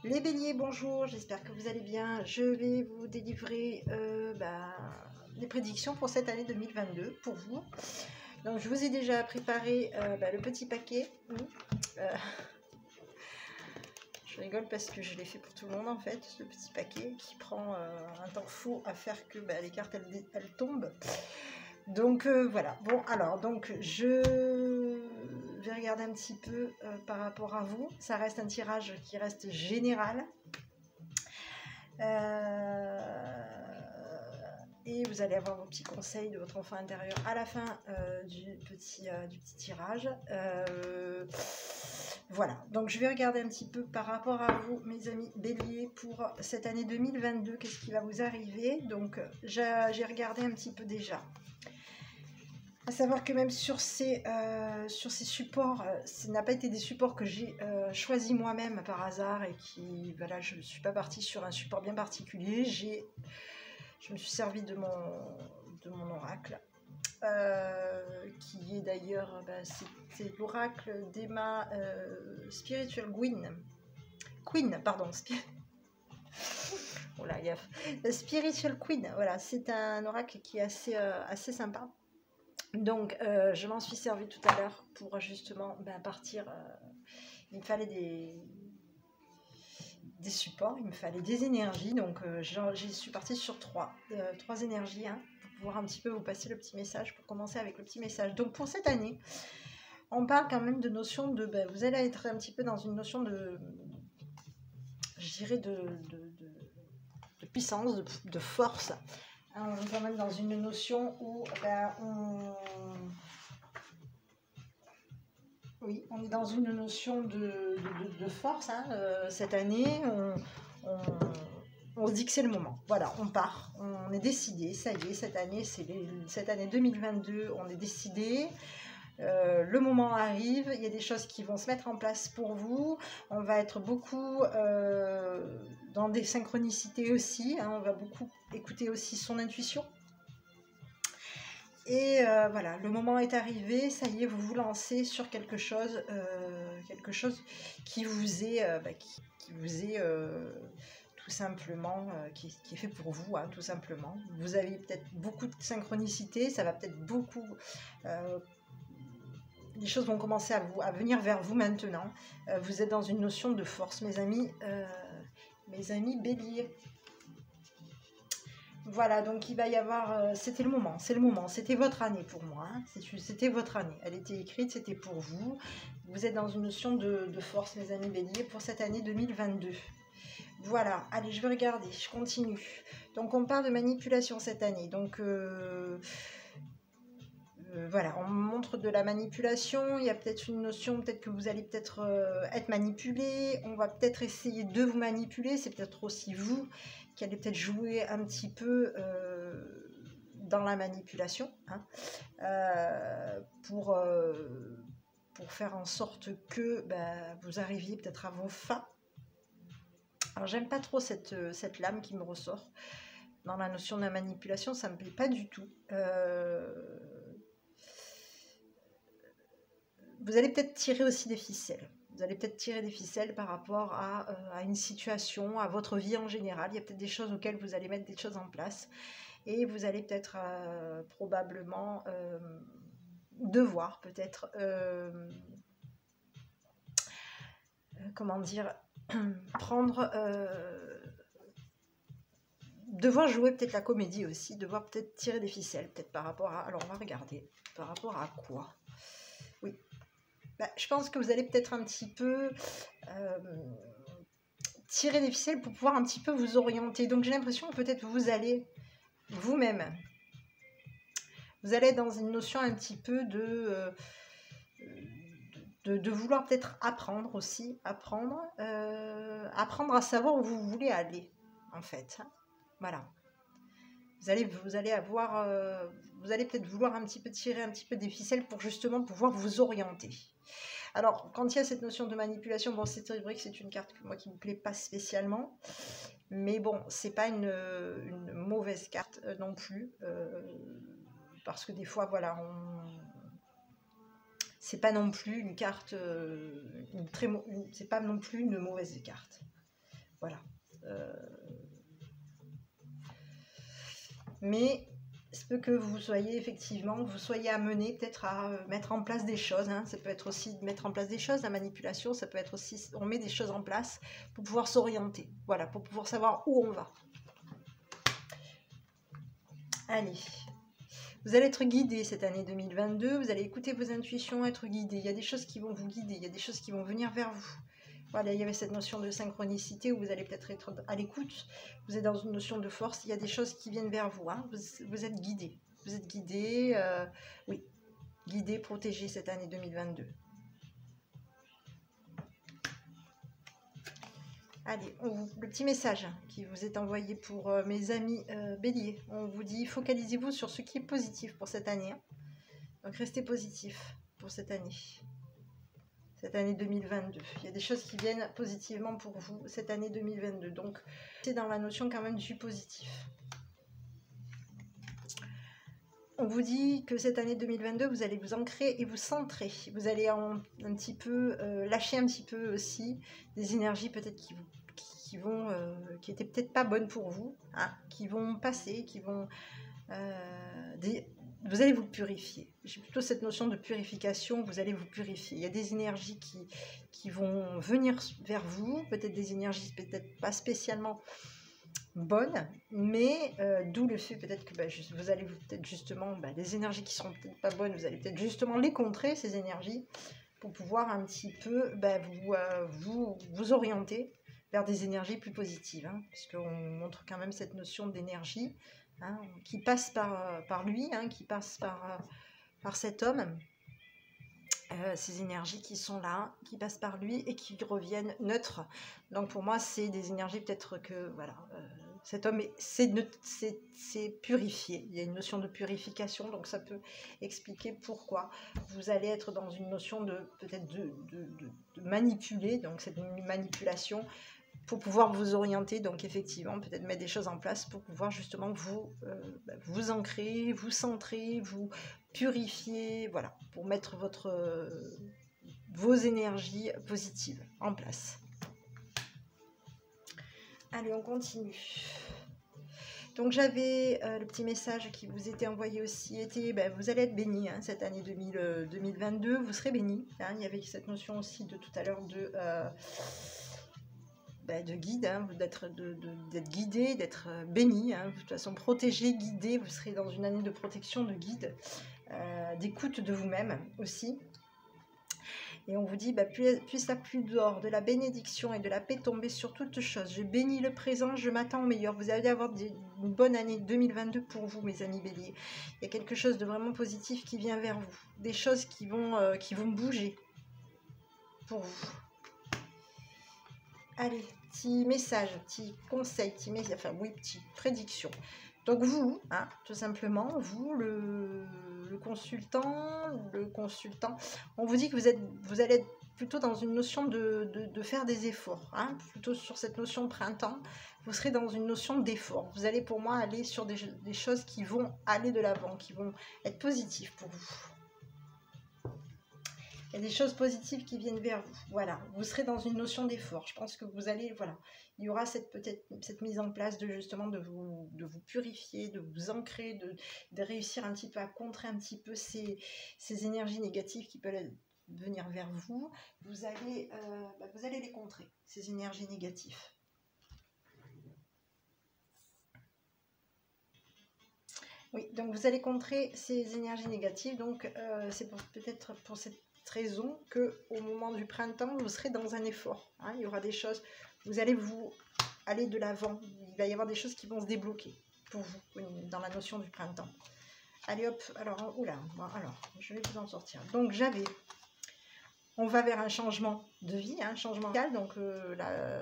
Les béliers, bonjour, j'espère que vous allez bien. Je vais vous délivrer des prédictions pour cette année 2022 pour vous. Donc je vous ai déjà préparé le petit paquet. Je rigole parce que je l'ai fait pour tout le monde en fait, le petit paquet qui prend un temps fou à faire que les cartes elles tombent. Donc voilà, bon alors donc je vais regarder un petit peu par rapport à vous. Ça reste un tirage qui reste général. Et vous allez avoir vos petits conseils de votre enfant intérieur à la fin du petit tirage. Voilà, donc je vais regarder un petit peu par rapport à vous, mes amis béliers, pour cette année 2022, qu'est-ce qui va vous arriver. Donc j'ai regardé un petit peu déjà. À savoir que même sur ces supports, ce n'a pas été des supports que j'ai choisis moi-même par hasard et qui, voilà, je ne suis pas partie sur un support bien particulier. Je me suis servi de mon oracle, qui est d'ailleurs, c'est l'oracle d'Emma Spiritual Queen, pardon, oh là, Spiritual Queen, voilà, c'est un oracle qui est assez sympa. Donc, je m'en suis servi tout à l'heure pour justement partir. Il me fallait des supports, il me fallait des énergies. Donc, j'y suis partie sur trois énergies pour pouvoir un petit peu vous passer le petit message, pour commencer avec le petit message. Donc, pour cette année, on parle quand même de notion de... vous allez être un petit peu dans une notion de... je dirais de puissance, de force. On est quand même dans une notion où on est dans une notion de force. Cette année, on se dit que c'est le moment. Voilà, on part, on est décidé. Ça y est, cette année 2022, on est décidé. Le moment arrive, il y a des choses qui vont se mettre en place pour vous. On va être beaucoup dans des synchronicités aussi. On va beaucoup écouter aussi son intuition. Et voilà, le moment est arrivé, ça y est, vous vous lancez sur quelque chose qui vous est, tout simplement, qui est fait pour vous, tout simplement. Vous avez peut-être beaucoup de synchronicité, ça va peut-être beaucoup... les choses vont commencer à venir vers vous maintenant. Vous êtes dans une notion de force, mes amis béliers. Voilà, donc il va y avoir... c'était le moment, c'était votre année pour moi. C'était votre année, elle était écrite, c'était pour vous. Vous êtes dans une notion de force, mes amis béliers, pour cette année 2022. Voilà, allez, je vais regarder, je continue. Donc on parle de manipulation cette année. Donc voilà, on montre de la manipulation. Il y a peut-être une notion, peut-être que vous allez peut-être être manipulé. On va peut-être essayer de vous manipuler. C'est peut-être aussi vous qui allez peut-être jouer un petit peu dans la manipulation, pour faire en sorte que vous arriviez peut-être à vos fins. Alors j'aime pas trop cette lame qui me ressort dans la notion de la manipulation, ça me plaît pas du tout. Vous allez peut-être tirer aussi des ficelles. Vous allez peut-être tirer des ficelles par rapport à une situation, à votre vie en général. Il y a peut-être des choses auxquelles vous allez mettre des choses en place. Et vous allez peut-être probablement devoir peut-être... comment dire, prendre, devoir jouer peut-être la comédie aussi, devoir peut-être tirer des ficelles, peut-être par rapport à... Alors on va regarder, par rapport à quoi? Oui, je pense que vous allez peut-être un petit peu tirer des ficelles pour pouvoir un petit peu vous orienter. Donc j'ai l'impression que peut-être vous allez, vous-même, vous allez être dans une notion un petit peu de vouloir peut-être apprendre aussi, apprendre à savoir où vous voulez aller, en fait. Voilà. Vous allez avoir, vous allez peut-être vouloir un petit peu tirer un petit peu des ficelles pour justement pouvoir vous orienter. Alors, quand il y a cette notion de manipulation, bon, c'est vrai que c'est une carte que moi qui ne me plaît pas spécialement, mais bon, c'est pas une mauvaise carte non plus, parce que des fois, voilà, c'est pas non plus une carte, c'est pas non plus une mauvaise carte. voilà. Mais il se peut que vous soyez effectivement, vous soyez amené peut-être à mettre en place des choses. Hein. Ça peut être aussi de mettre en place des choses, la manipulation, ça peut être aussi, on met des choses en place pour pouvoir s'orienter, voilà, pour pouvoir savoir où on va. Allez, vous allez être guidé cette année 2022, vous allez écouter vos intuitions, être guidé. Il y a des choses qui vont vous guider, il y a des choses qui vont venir vers vous. Voilà, il y avait cette notion de synchronicité où vous allez peut-être être à l'écoute, vous êtes dans une notion de force, il y a des choses qui viennent vers vous, hein. Vous êtes guidé. Vous êtes guidé, oui, guidé, protégé cette année 2022. Allez, le petit message qui vous est envoyé pour mes amis béliers. On vous dit, focalisez-vous sur ce qui est positif pour cette année. Hein. Donc, restez positif pour cette année 2022. Il y a des choses qui viennent positivement pour vous cette année 2022. Donc, c'est dans la notion quand même du positif. On vous dit que cette année 2022, vous allez vous ancrer et vous centrer. Vous allez un petit peu lâcher un petit peu aussi des énergies peut-être qui étaient peut-être pas bonnes pour vous, hein, qui vont passer, qui vont... vous allez vous purifier. J'ai plutôt cette notion de purification, vous allez vous purifier. Il y a des énergies qui vont venir vers vous, peut-être des énergies peut-être pas spécialement bonnes, mais d'où le fait peut-être que vous allez peut-être justement, les énergies qui seront peut-être pas bonnes, vous allez peut-être justement les contrer, ces énergies, pour pouvoir un petit peu vous orienter vers des énergies plus positives, hein, puisqu'on montre quand même cette notion d'énergie, hein, qui passe par lui, hein, qui passe par cet homme, ces énergies qui sont là, qui passent par lui et qui reviennent neutres. Donc pour moi, c'est des énergies peut-être que, voilà, cet homme c'est purifié. Il y a une notion de purification, donc ça peut expliquer pourquoi vous allez être dans une notion de peut-être de manipuler, donc cette manipulation, pour pouvoir vous orienter, donc effectivement, peut-être mettre des choses en place pour pouvoir justement vous ancrer, vous centrer, vous purifier, voilà, pour mettre vos énergies positives en place. Allez, on continue. Donc j'avais le petit message qui vous était envoyé aussi, était vous allez être bénis, hein, cette année 2022, vous serez bénis. Hein, il y avait cette notion aussi de tout à l'heure de guide, hein, d'être guidé, d'être béni, hein, de toute façon protégé, guidé, vous serez dans une année de protection, de guide, d'écoute de vous-même aussi. Et on vous dit, puisse la pluie d'or, de la bénédiction et de la paix tomber sur toutes choses. Je bénis le présent, je m'attends au meilleur. Vous allez avoir une bonne année 2022 pour vous, mes amis béliers. Il y a quelque chose de vraiment positif qui vient vers vous. Des choses qui vont bouger pour vous. Allez, petit message, petit conseil, petite prédiction. Donc vous, hein, tout simplement, vous, le consultant, on vous dit que vous allez être plutôt dans une notion de faire des efforts, hein, plutôt sur cette notion de printemps, vous serez dans une notion d'effort. Vous allez pour moi aller sur des choses qui vont aller de l'avant, qui vont être positives pour vous. Il y a des choses positives qui viennent vers vous. Voilà, vous serez dans une notion d'effort. Je pense que vous allez, voilà, il y aura peut-être cette mise en place de justement de vous purifier, de vous ancrer, de réussir un petit peu à contrer un petit peu ces énergies négatives qui peuvent venir vers vous. Vous allez les contrer, ces énergies négatives. Oui, donc vous allez contrer ces énergies négatives. Donc c'est peut-être pour cette raison que au moment du printemps vous serez dans un effort, hein, il y aura des choses, vous allez aller de l'avant, il va y avoir des choses qui vont se débloquer pour vous dans la notion du printemps. Allez hop, alors je vais vous en sortir. Donc on va vers un changement de vie, un changement radical. Donc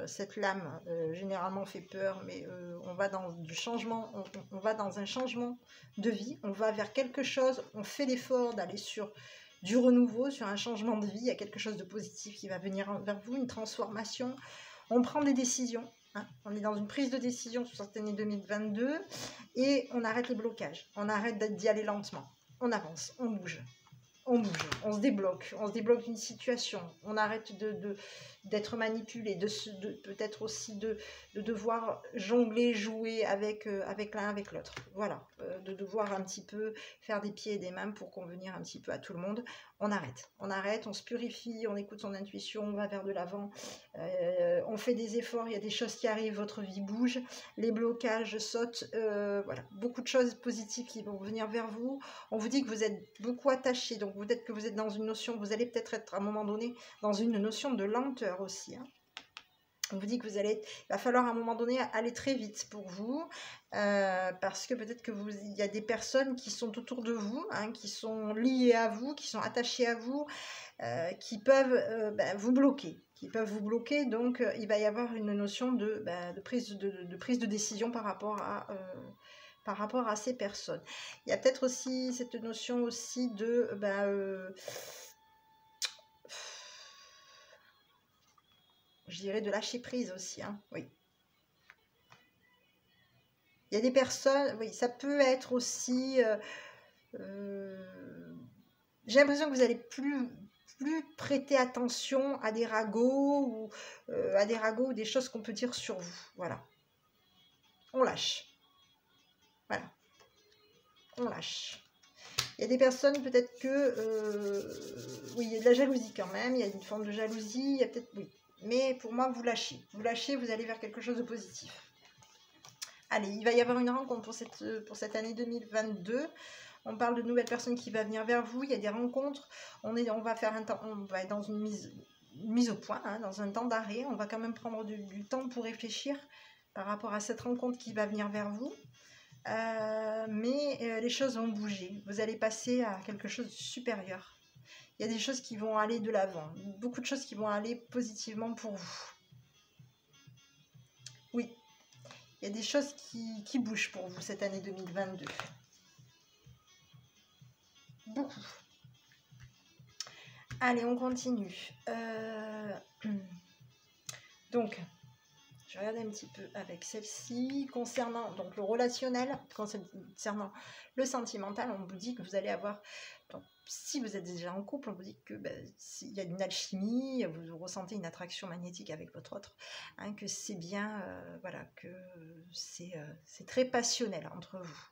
cette lame généralement fait peur, mais on va dans du changement, on va dans un changement de vie, on va vers quelque chose, on fait l'effort d'aller sur du renouveau, sur un changement de vie, il y a quelque chose de positif qui va venir vers vous, une transformation, on prend des décisions, hein, on est dans une prise de décision sur cette année 2022 et on arrête les blocages, on arrête d'y aller lentement, on avance, on bouge. on bouge, on se débloque d'une situation, on arrête d'être manipulé, peut-être aussi de devoir jongler, jouer avec, avec l'un, avec l'autre. Voilà, de devoir un petit peu faire des pieds et des mains pour convenir un petit peu à tout le monde. On arrête, on se purifie, on écoute son intuition, on va vers de l'avant, on fait des efforts, il y a des choses qui arrivent, votre vie bouge, les blocages sautent, voilà, beaucoup de choses positives qui vont venir vers vous. On vous dit que vous êtes beaucoup attaché, donc peut-être que vous êtes dans une notion, vous allez peut-être être à un moment donné dans une notion de lenteur aussi. Hein. On vous dit que il va falloir à un moment donné aller très vite pour vous, parce que peut-être que il y a des personnes qui sont autour de vous, hein, qui sont liées à vous, qui sont attachées à vous, qui peuvent vous bloquer. Donc il va y avoir une notion de prise de décision par rapport à ces personnes. Il y a peut-être aussi cette notion aussi de je dirais de lâcher prise aussi, hein, oui. Il y a des personnes, oui, ça peut être aussi j'ai l'impression que vous allez plus prêter attention à des ragots ou des choses qu'on peut dire sur vous. Voilà. On lâche. Voilà. On lâche. Il y a des personnes, peut-être que... oui, il y a de la jalousie quand même. Il y a une forme de jalousie. Il y a peut-être... Oui. Mais pour moi, vous lâchez. Vous lâchez, vous allez vers quelque chose de positif. Allez, il va y avoir une rencontre pour cette année 2022. On parle de nouvelles personnes qui vont venir vers vous. Il y a des rencontres. On va être dans une mise au point, hein, dans un temps d'arrêt. On va quand même prendre du temps pour réfléchir par rapport à cette rencontre qui va venir vers vous. Mais les choses vont bouger. Vous allez passer à quelque chose de supérieur. Il y a des choses qui vont aller de l'avant. Beaucoup de choses qui vont aller positivement pour vous. Oui. Il y a des choses qui bougent pour vous cette année 2022. Beaucoup. Allez, on continue. Donc, je regarde un petit peu avec celle-ci. Concernant donc, le relationnel, concernant le sentimental, on vous dit que vous allez avoir... Donc, si vous êtes déjà en couple, on vous dit que s'il y a une alchimie, vous ressentez une attraction magnétique avec votre autre, hein, que c'est bien, voilà, que c'est très passionnel entre vous.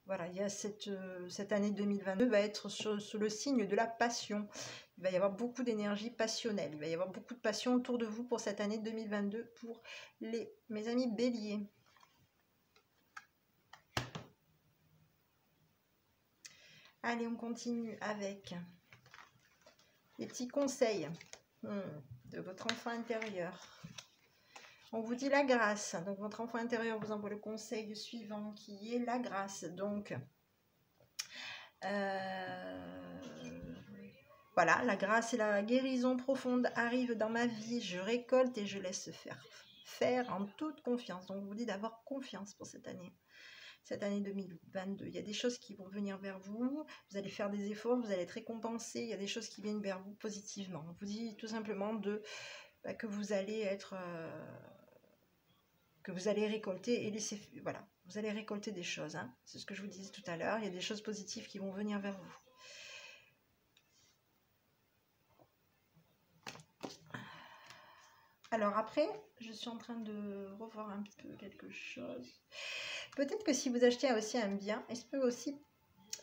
Voilà, il y a cette année 2022 va être sous le signe de la passion. Il va y avoir beaucoup d'énergie passionnelle. Il va y avoir beaucoup de passion autour de vous pour cette année 2022 pour mes amis béliers. Allez, on continue avec les petits conseils de votre enfant intérieur. On vous dit la grâce. Donc, votre enfant intérieur vous envoie le conseil suivant qui est la grâce. Donc, voilà, la grâce et la guérison profonde arrivent dans ma vie. Je récolte et je laisse faire en toute confiance. Donc, on vous dit d'avoir confiance pour cette année 2022. Il y a des choses qui vont venir vers vous. Vous allez faire des efforts, vous allez être récompensé. Il y a des choses qui viennent vers vous positivement. On vous dit tout simplement que vous allez être... que vous allez récolter et laisser... Voilà, vous allez récolter des choses. Hein. C'est ce que je vous disais tout à l'heure. Il y a des choses positives qui vont venir vers vous. Alors après, je suis en train de revoir un peu quelque chose. Peut-être que si vous achetez aussi un bien, est-ce que aussi...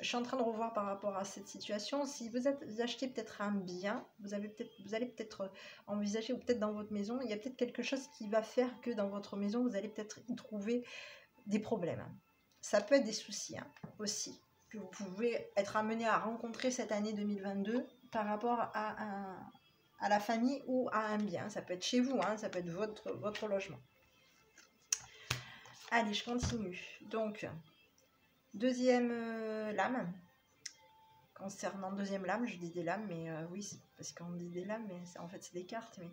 Je suis en train de revoir par rapport à cette situation. Si vous achetez peut-être un bien, vous allez peut-être envisager, ou peut-être dans votre maison, il y a peut-être quelque chose qui va faire que dans votre maison, vous allez peut-être y trouver des problèmes. Ça peut être des soucis aussi, que vous pouvez être amené à rencontrer cette année 2022 par rapport à la famille ou à un bien. Ça peut être chez vous, ça peut être votre logement. Allez, je continue. Donc... Deuxième lame, concernant deuxième lame, je dis des lames, mais oui, c'est parce qu'on dit des lames, mais en fait c'est des cartes, mais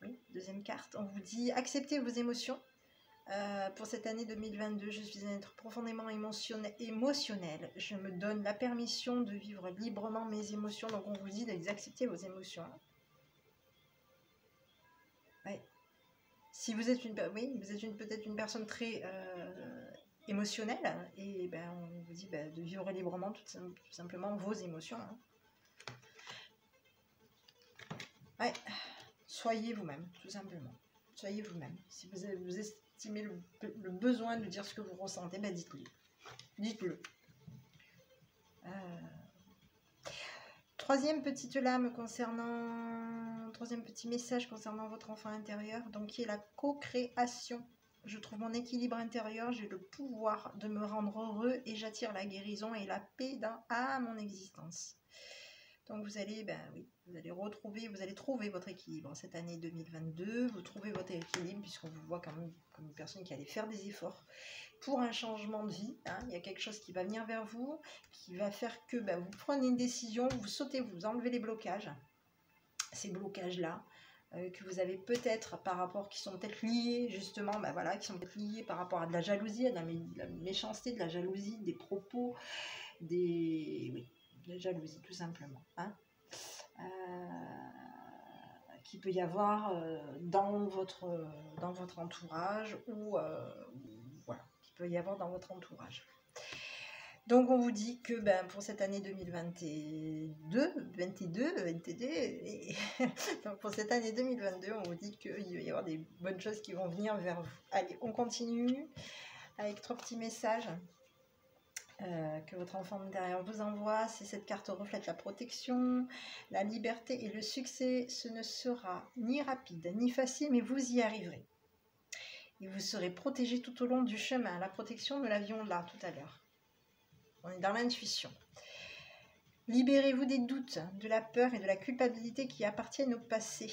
oui, deuxième carte, on vous dit acceptez vos émotions. Pour cette année 2022, je suis un être profondément émotionnel, je me donne la permission de vivre librement mes émotions, donc on vous dit d'accepter vos émotions. Ouais. Si vous êtes peut-être une personne très... émotionnel et on vous dit de vivre librement tout simplement vos émotions. Ouais, soyez vous-même, tout simplement. Soyez vous-même. Si vous estimez le besoin de dire ce que vous ressentez, ben dites-le. Dites-le. Troisième petite lame concernant... Troisième petit message concernant votre enfant intérieur, donc qui est la co-création. Je trouve mon équilibre intérieur, j'ai le pouvoir de me rendre heureux et j'attire la guérison et la paix à mon existence. Donc vous allez, ben oui, vous allez trouver votre équilibre cette année 2022. Vous trouvez votre équilibre puisqu'on vous voit quand même comme une personne qui allait faire des efforts pour un changement de vie. Hein. Il y a quelque chose qui va venir vers vous, qui va faire que ben, vous prenez une décision, vous sautez, vous enlevez les blocages, ces blocages-là, que vous avez peut-être par rapport, qui sont peut-être liés justement, ben voilà, qui sont peut-être liés par rapport à de la jalousie, à de la méchanceté, de la jalousie, des propos, oui, de la jalousie tout simplement. Hein. Qu'il peut y avoir dans votre entourage ou voilà, qu'il peut y avoir dans votre entourage. Donc on vous dit que ben, pour cette année 2022, donc pour cette année 2022, on vous dit qu'il va y avoir des bonnes choses qui vont venir vers vous. Allez, on continue avec 3 petits messages. Que votre enfant intérieur vous envoie. C'est cette carte reflète la protection, la liberté et le succès. Ce ne sera ni rapide ni facile, mais vous y arriverez. Et vous serez protégé tout au long du chemin. La protection, nous l'avions là tout à l'heure. On est dans l'intuition. Libérez-vous des doutes, de la peur et de la culpabilité qui appartiennent au passé.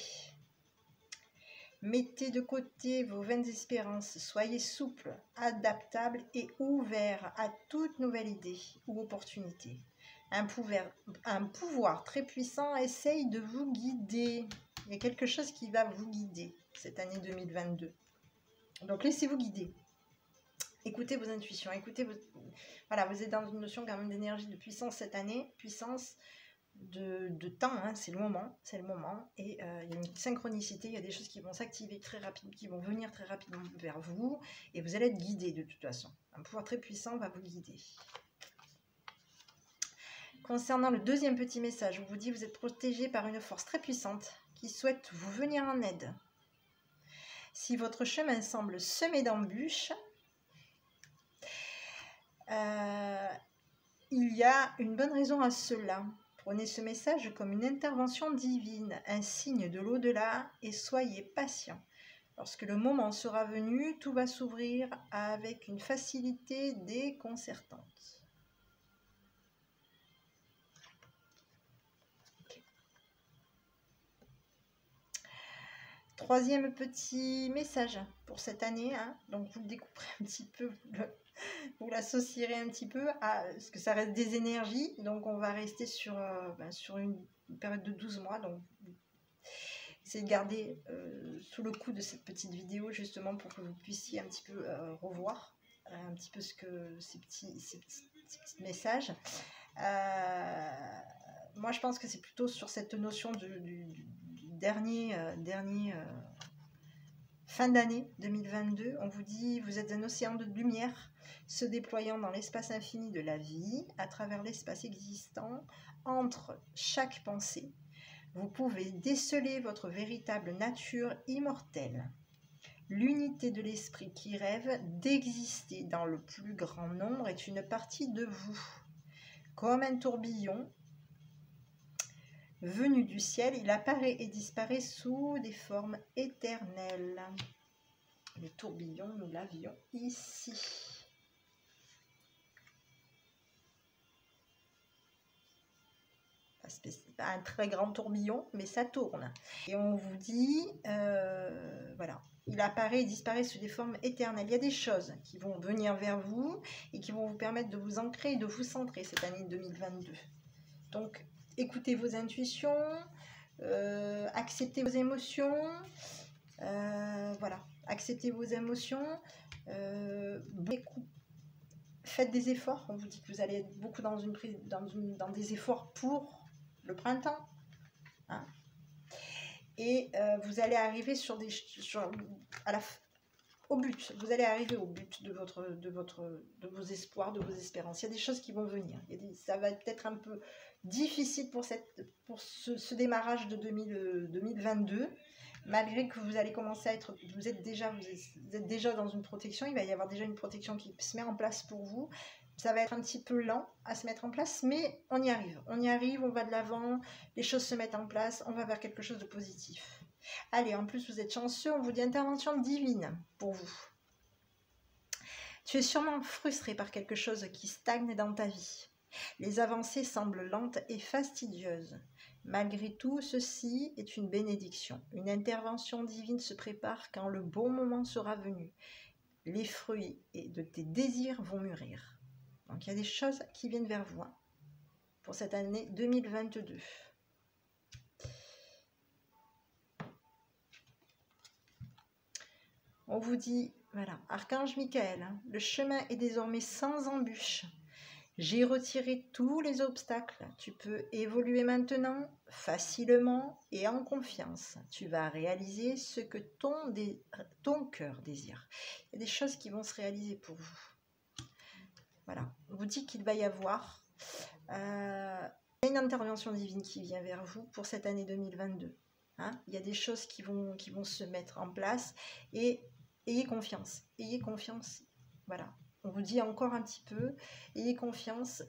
Mettez de côté vos vaines espérances, soyez souple, adaptable et ouvert à toute nouvelle idée ou opportunité. Un pouvoir très puissant essaye de vous guider. Il y a quelque chose qui va vous guider cette année 2022. Donc laissez-vous guider. Écoutez vos intuitions, voilà, vous êtes dans une notion quand même d'énergie, de puissance cette année, puissance de temps, hein, c'est le moment, et il y a une synchronicité, il y a des choses qui vont s'activer très rapidement, qui vont venir très rapidement vers vous, et vous allez être guidé de toute façon. Un pouvoir très puissant va vous guider. Concernant le deuxième petit message, on vous dit que vous êtes protégé par une force très puissante qui souhaite vous venir en aide. Si votre chemin semble semé d'embûches, il y a une bonne raison à cela. Prenez ce message comme une intervention divine, un signe de l'au-delà et soyez patient. Lorsque le moment sera venu, tout va s'ouvrir avec une facilité déconcertante. Okay. Troisième petit message pour cette année, hein. Donc vous le découvrez un petit peu, vous l'associerez un petit peu à ce que ça reste des énergies, donc on va rester sur une période de 12 mois, donc essayez de garder sous le coup de cette petite vidéo justement pour que vous puissiez un petit peu revoir un petit peu ce que ces petits messages. Moi je pense que c'est plutôt sur cette notion du dernier fin d'année 2022, on vous dit vous êtes un océan de lumière se déployant dans l'espace infini de la vie, à travers l'espace existant, entre chaque pensée. Vous pouvez déceler votre véritable nature immortelle. L'unité de l'esprit qui rêve d'exister dans le plus grand nombre est une partie de vous. Comme un tourbillon venu du ciel, il apparaît et disparaît sous des formes éternelles. Le tourbillon, nous l'avions ici. Pas un très grand tourbillon, mais ça tourne. Et on vous dit, voilà, il apparaît et disparaît sous des formes éternelles. Il y a des choses qui vont venir vers vous et qui vont vous permettre de vous ancrer et de vous centrer cette année 2022. Donc, écoutez vos intuitions, acceptez vos émotions, voilà, acceptez vos émotions, faites des efforts. On vous dit que vous allez être beaucoup dans des efforts pour le printemps, hein. Et vous allez arriver au but. Vous allez arriver au but de vos espoirs, de vos espérances. Il y a des choses qui vont venir. Ça va être un peu difficile pour ce démarrage de 2022. Malgré que vous allez commencer à être, vous êtes déjà dans une protection, il va y avoir déjà une protection qui se met en place pour vous. Ça va être un petit peu lent à se mettre en place, mais on y arrive, on va de l'avant, les choses se mettent en place, on va vers quelque chose de positif. Allez, en plus vous êtes chanceux, on vous dit intervention divine pour vous. Tu es sûrement frustré par quelque chose qui stagne dans ta vie. Les avancées semblent lentes et fastidieuses. Malgré tout, ceci est une bénédiction. Une intervention divine se prépare quand le bon moment sera venu. Les fruits de tes désirs vont mûrir. Donc, il y a des choses qui viennent vers vous pour cette année 2022. On vous dit, voilà, Archange Michael, le chemin est désormais sans embûche. J'ai retiré tous les obstacles. Tu peux évoluer maintenant, facilement et en confiance. Tu vas réaliser ce que ton cœur désire. Il y a des choses qui vont se réaliser pour vous. Voilà, on vous dit qu'il va y avoir une intervention divine qui vient vers vous pour cette année 2022. Il y a des choses qui vont se mettre en place et ayez confiance. Ayez confiance, voilà. On vous dit encore un petit peu, ayez confiance,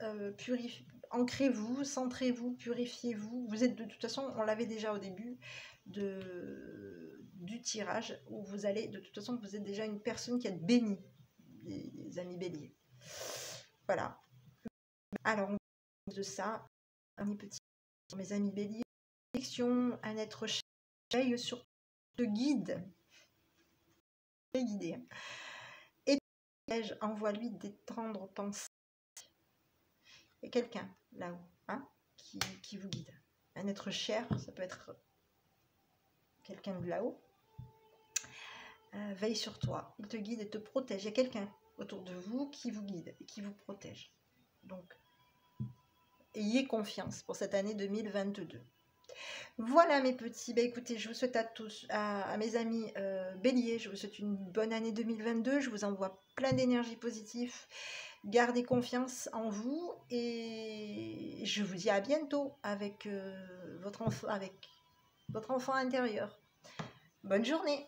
ancrez-vous, centrez-vous, purifiez-vous. Vous êtes de toute façon, on l'avait déjà au début du tirage, où vous allez, de toute façon, vous êtes déjà une personne qui est bénie, les amis béliers. Voilà. Alors, on parle de ça, mes amis béliers, un être cher, sur te guide, guidé. Envoie-lui des tendres pensées. Il y a quelqu'un là-haut qui vous guide. Un être cher, ça peut être quelqu'un de là-haut. Veille sur toi, il te guide et te protège. Il y a quelqu'un autour de vous qui vous guide et qui vous protège. Donc, ayez confiance pour cette année 2022. Voilà mes petits, écoutez, je vous souhaite à tous, à mes amis béliers, je vous souhaite une bonne année 2022, je vous envoie plein d'énergie positive, gardez confiance en vous et je vous dis à bientôt avec votre enfant intérieur. Bonne journée.